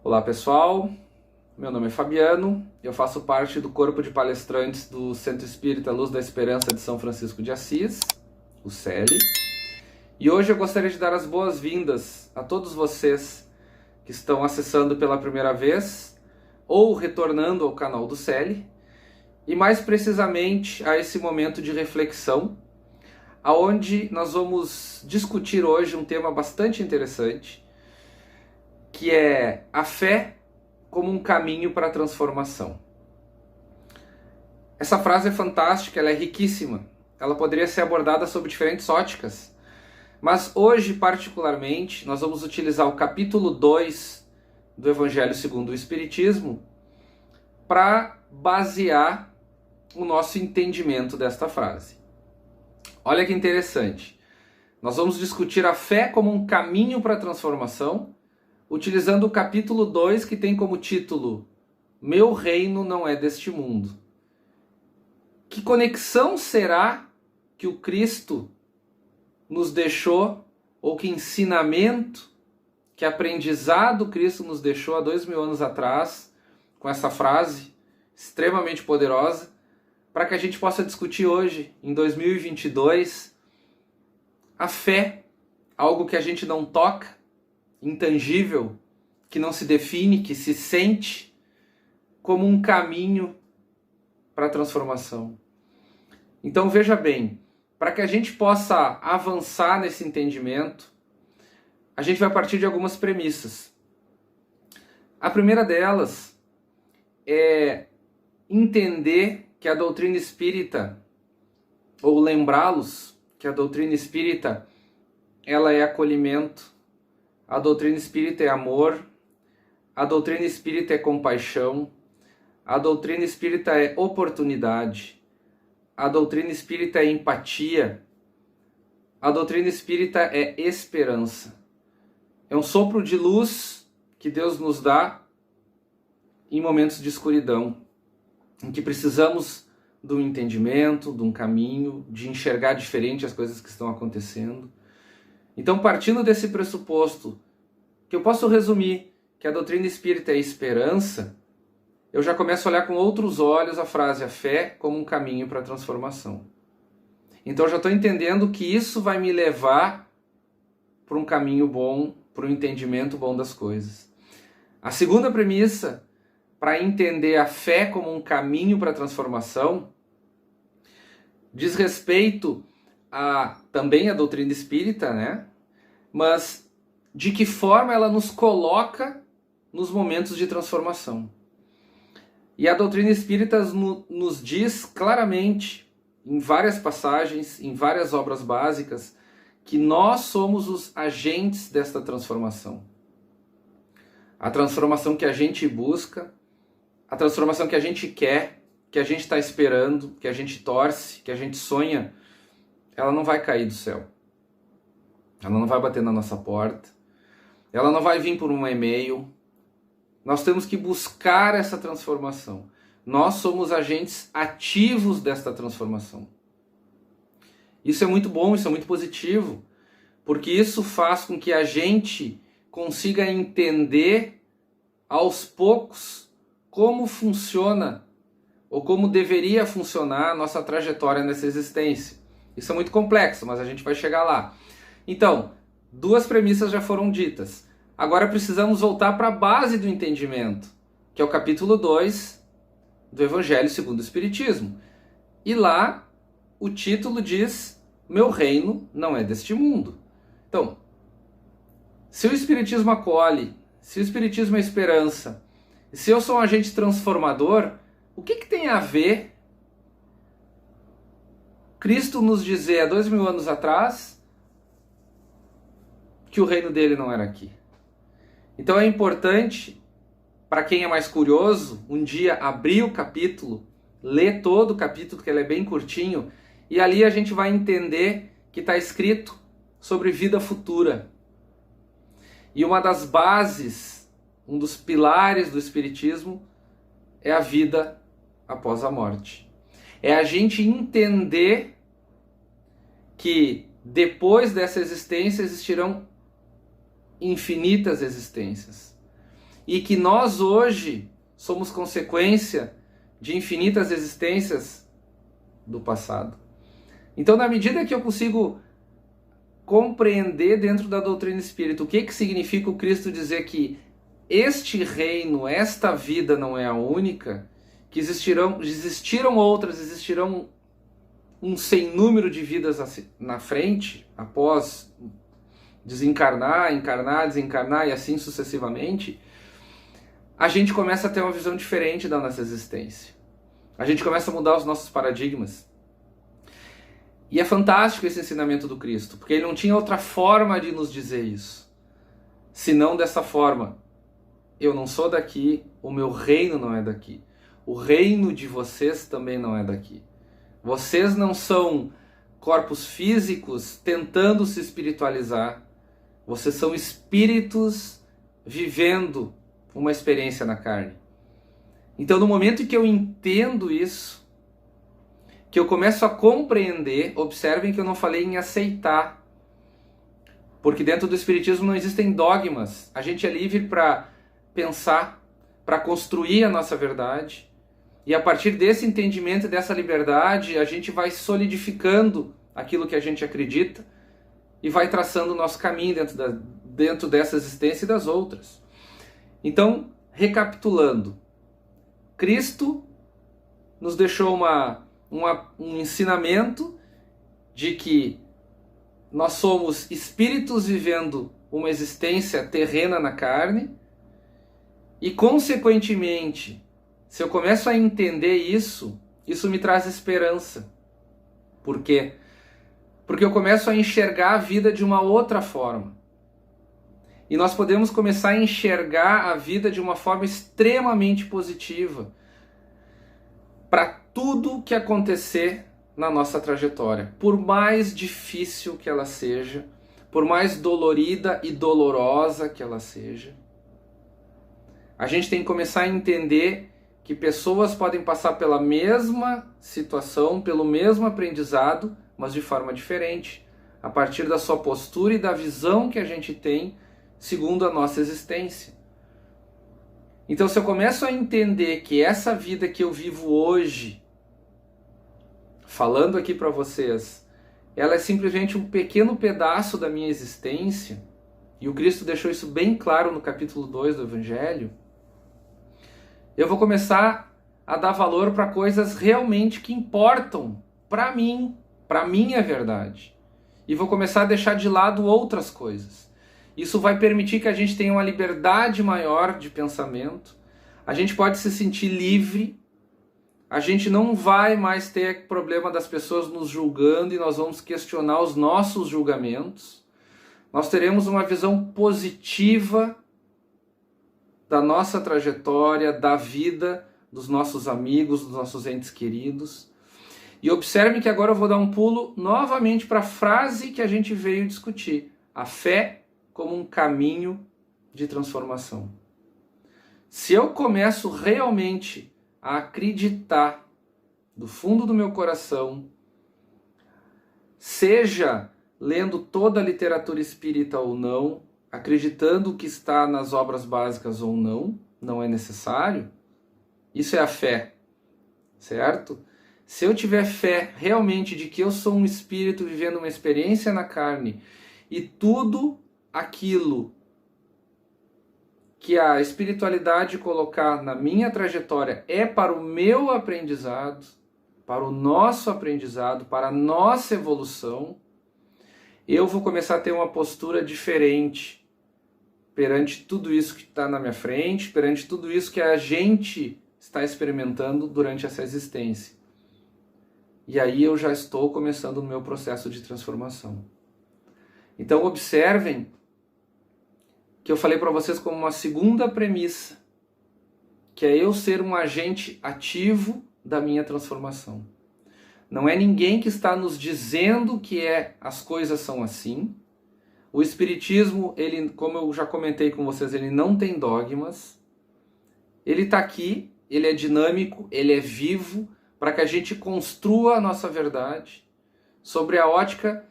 Olá pessoal, meu nome é Fabiano, eu faço parte do corpo de palestrantes do Centro Espírita Luz da Esperança de São Francisco de Assis, o CELE, e hoje eu gostaria de dar as boas-vindas a todos vocês que estão acessando pela primeira vez ou retornando ao canal do CELE, e mais precisamente a esse momento de reflexão, aonde nós vamos discutir hoje um tema bastante interessante, que é a fé como um caminho para a transformação. Essa frase é fantástica, ela é riquíssima, ela poderia ser abordada sob diferentes óticas, mas hoje particularmente nós vamos utilizar o capítulo 2 do Evangelho segundo o Espiritismo para basear o nosso entendimento desta frase. Olha que interessante, nós vamos discutir a fé como um caminho para a transformação, utilizando o capítulo 2, que tem como título Meu Reino Não É Deste Mundo. Que conexão será que o Cristo nos deixou, ou que ensinamento, que aprendizado Cristo nos deixou há 2000 anos atrás, com essa frase extremamente poderosa, para que a gente possa discutir hoje, em 2022, a fé, algo que a gente não toca, intangível, que não se define, que se sente como um caminho para a transformação. Então veja bem, para que a gente possa avançar nesse entendimento, a gente vai partir de algumas premissas. A primeira delas é entender que a doutrina espírita, ou lembrá-los que a doutrina espírita, ela é acolhimento, a doutrina espírita é amor, a doutrina espírita é compaixão, a doutrina espírita é oportunidade, a doutrina espírita é empatia, a doutrina espírita é esperança. É um sopro de luz que Deus nos dá em momentos de escuridão, em que precisamos de um entendimento, de um caminho, de enxergar diferente as coisas que estão acontecendo. Então, partindo desse pressuposto, que eu posso resumir que a doutrina espírita é esperança, eu já começo a olhar com outros olhos a frase a fé como um caminho para a transformação. Então, eu já estou entendendo que isso vai me levar para um caminho bom, para um entendimento bom das coisas. A segunda premissa, para entender a fé como um caminho para a transformação, diz respeito também à doutrina espírita, né? Mas de que forma ela nos coloca nos momentos de transformação. E a doutrina espírita nos diz claramente, em várias passagens, em várias obras básicas, que nós somos os agentes desta transformação. A transformação que a gente busca, a transformação que a gente quer, que a gente está esperando, que a gente torce, que a gente sonha, ela não vai cair do céu. Ela não vai bater na nossa porta. Ela não vai vir por um e-mail. Nós temos que buscar essa transformação. Nós somos agentes ativos desta transformação. Isso é muito bom, isso é muito positivo, porque isso faz com que a gente consiga entender aos poucos como funciona ou como deveria funcionar a nossa trajetória nessa existência. Isso é muito complexo, mas a gente vai chegar lá. Então, duas premissas já foram ditas. Agora precisamos voltar para a base do entendimento, que é o capítulo 2 do Evangelho segundo o Espiritismo. E lá o título diz: Meu reino não é deste mundo. Então, se o Espiritismo acolhe, se o Espiritismo é esperança, se eu sou um agente transformador, o que tem a ver Cristo nos dizer há 2000 anos atrás que o reino dele não era aqui? Então é importante, para quem é mais curioso, um dia abrir o capítulo, ler todo o capítulo, que ele é bem curtinho, e ali a gente vai entender que está escrito sobre vida futura. E uma das bases, um dos pilares do Espiritismo é a vida após a morte. É a gente entender que depois dessa existência existirão infinitas existências. e que nós hoje somos consequência de infinitas existências do passado. Então, na medida que eu consigo compreender dentro da doutrina espírita o que significa o Cristo dizer que este reino, esta vida não é a única, que existiram outras, existirão um sem número de vidas na frente, após desencarnar, encarnar, desencarnar e assim sucessivamente, a gente começa a ter uma visão diferente da nossa existência. A gente começa a mudar os nossos paradigmas. E é fantástico esse ensinamento do Cristo, porque ele não tinha outra forma de nos dizer isso, senão dessa forma. Eu não sou daqui, o meu reino não é daqui. O reino de vocês também não é daqui. Vocês não são corpos físicos tentando se espiritualizar. Vocês são espíritos vivendo uma experiência na carne. Então, no momento em que eu entendo isso, que eu começo a compreender, observem que eu não falei em aceitar, porque dentro do Espiritismo não existem dogmas. A gente é livre para pensar, para construir a nossa verdade, e a partir desse entendimento e dessa liberdade, a gente vai solidificando aquilo que a gente acredita e vai traçando o nosso caminho dentro dessa existência e das outras. Então, recapitulando, Cristo nos deixou um ensinamento de que nós somos espíritos vivendo uma existência terrena na carne e, consequentemente, se eu começo a entender isso, isso me traz esperança. Por quê? Porque eu começo a enxergar a vida de uma outra forma. E nós podemos começar a enxergar a vida de uma forma extremamente positiva para tudo que acontecer na nossa trajetória. Por mais difícil que ela seja, por mais dolorida e dolorosa que ela seja, a gente tem que começar a entender que pessoas podem passar pela mesma situação, pelo mesmo aprendizado, mas de forma diferente, a partir da sua postura e da visão que a gente tem segundo a nossa existência. Então, se eu começo a entender que essa vida que eu vivo hoje, falando aqui para vocês, ela é simplesmente um pequeno pedaço da minha existência, e o Cristo deixou isso bem claro no capítulo 2 do Evangelho, eu vou começar a dar valor para coisas realmente que importam para mim, para a minha verdade. E vou começar a deixar de lado outras coisas. Isso vai permitir que a gente tenha uma liberdade maior de pensamento. A gente pode se sentir livre. A gente não vai mais ter problema das pessoas nos julgando e nós vamos questionar os nossos julgamentos. Nós teremos uma visão positiva da nossa trajetória, da vida, dos nossos amigos, dos nossos entes queridos. E observe que agora eu vou dar um pulo novamente para a frase que a gente veio discutir. A fé como um caminho de transformação. Se eu começo realmente a acreditar do fundo do meu coração, seja lendo toda a literatura espírita ou não, acreditando que está nas obras básicas ou não, não é necessário, isso é a fé, certo? Se eu tiver fé realmente de que eu sou um espírito vivendo uma experiência na carne e tudo aquilo que a espiritualidade colocar na minha trajetória é para o meu aprendizado, para o nosso aprendizado, para a nossa evolução, eu vou começar a ter uma postura diferente perante tudo isso que está na minha frente, perante tudo isso que a gente está experimentando durante essa existência. E aí eu já estou começando o meu processo de transformação. Então observem que eu falei para vocês como uma segunda premissa, que é eu ser um agente ativo da minha transformação. Não é ninguém que está nos dizendo que as coisas são assim. O Espiritismo, ele, como eu já comentei com vocês, ele não tem dogmas. Ele está aqui, ele é dinâmico, ele é vivo, para que a gente construa a nossa verdade sobre a ótica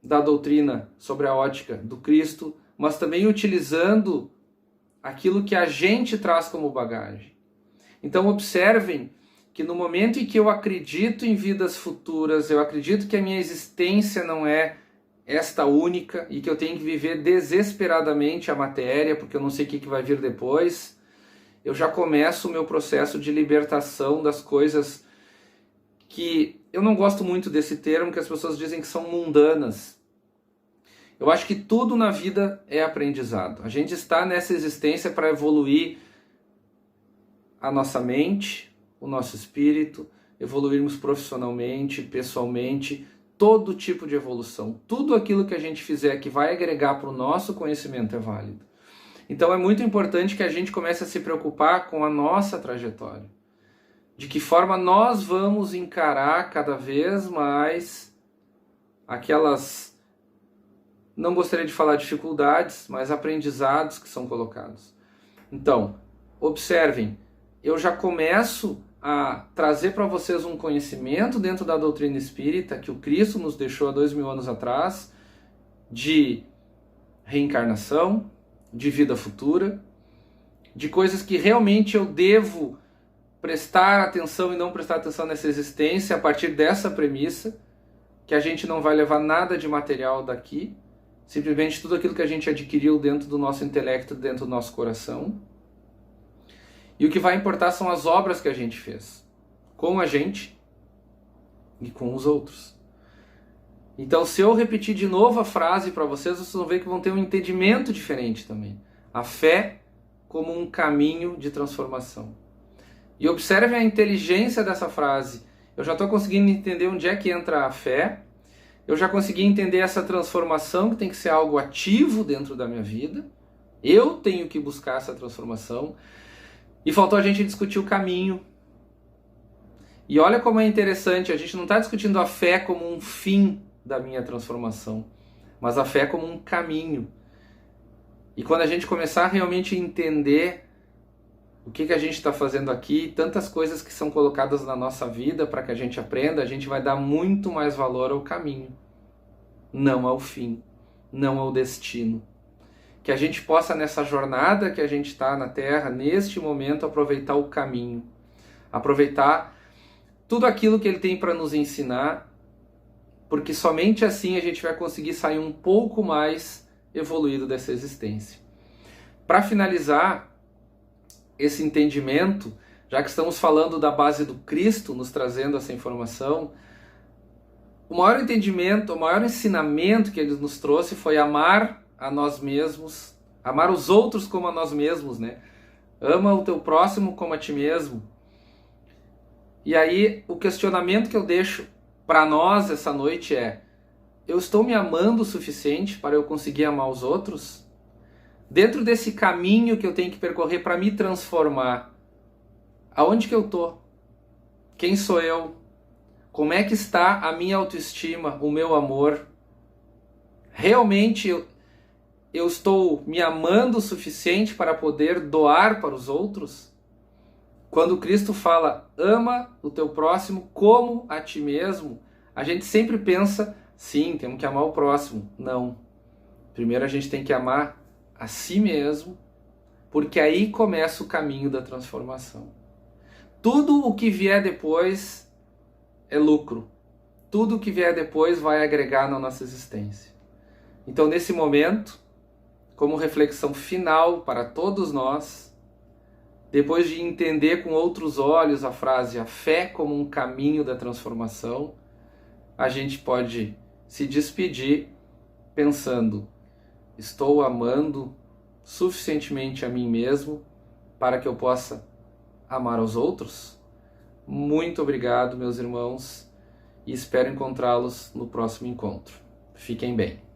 da doutrina, sobre a ótica do Cristo, mas também utilizando aquilo que a gente traz como bagagem. Então observem que no momento em que eu acredito em vidas futuras, eu acredito que a minha existência não é esta única e que eu tenho que viver desesperadamente a matéria, porque eu não sei o que vai vir depois, eu já começo o meu processo de libertação das coisas que eu não gosto muito desse termo, que as pessoas dizem que são mundanas. Eu acho que tudo na vida é aprendizado. A gente está nessa existência para evoluir a nossa mente, o nosso espírito, evoluirmos profissionalmente, pessoalmente, todo tipo de evolução. Tudo aquilo que a gente fizer que vai agregar para o nosso conhecimento é válido. Então é muito importante que a gente comece a se preocupar com a nossa trajetória. De que forma nós vamos encarar cada vez mais aquelas, não gostaria de falar dificuldades, mas aprendizados que são colocados. Então, observem, eu já começo a trazer para vocês um conhecimento dentro da doutrina espírita que o Cristo nos deixou há 2000 anos atrás, de reencarnação, de vida futura, de coisas que realmente eu devo prestar atenção e não prestar atenção nessa existência a partir dessa premissa, que a gente não vai levar nada de material daqui, simplesmente tudo aquilo que a gente adquiriu dentro do nosso intelecto, dentro do nosso coração. E o que vai importar são as obras que a gente fez, com a gente e com os outros. Então, se eu repetir de novo a frase para vocês, vocês vão ver que vão ter um entendimento diferente também. A fé como um caminho de transformação. E observem a inteligência dessa frase. Eu já estou conseguindo entender onde é que entra a fé. Eu já consegui entender essa transformação, que tem que ser algo ativo dentro da minha vida. Eu tenho que buscar essa transformação. E faltou a gente discutir o caminho. E olha como é interessante, a gente não está discutindo a fé como um fim da minha transformação, mas a fé como um caminho. E quando a gente começar a realmente entender o que a gente está fazendo aqui, tantas coisas que são colocadas na nossa vida para que a gente aprenda, a gente vai dar muito mais valor ao caminho, não ao fim, não ao destino. Que a gente possa, nessa jornada que a gente está na Terra, neste momento, aproveitar o caminho. Aproveitar tudo aquilo que ele tem para nos ensinar, porque somente assim a gente vai conseguir sair um pouco mais evoluído dessa existência. Para finalizar esse entendimento, já que estamos falando da base do Cristo, nos trazendo essa informação, o maior entendimento, o maior ensinamento que ele nos trouxe foi amar a nós mesmos, amar os outros como a nós mesmos, né? Ama o teu próximo como a ti mesmo. E aí o questionamento que eu deixo para nós essa noite é: eu estou me amando o suficiente para eu conseguir amar os outros? Dentro desse caminho que eu tenho que percorrer para me transformar, aonde que eu tô? Quem sou eu? Como é que está a minha autoestima, o meu amor? Realmente eu estou me amando o suficiente para poder doar para os outros? Quando Cristo fala, ama o teu próximo como a ti mesmo, a gente sempre pensa, sim, temos que amar o próximo. Não. Primeiro a gente tem que amar a si mesmo, porque aí começa o caminho da transformação. Tudo o que vier depois é lucro. Tudo o que vier depois vai agregar na nossa existência. Então, nesse momento, como reflexão final para todos nós, depois de entender com outros olhos a frase a fé como um caminho da transformação, a gente pode se despedir pensando: estou amando suficientemente a mim mesmo para que eu possa amar aos outros? Muito obrigado, meus irmãos, e espero encontrá-los no próximo encontro. Fiquem bem.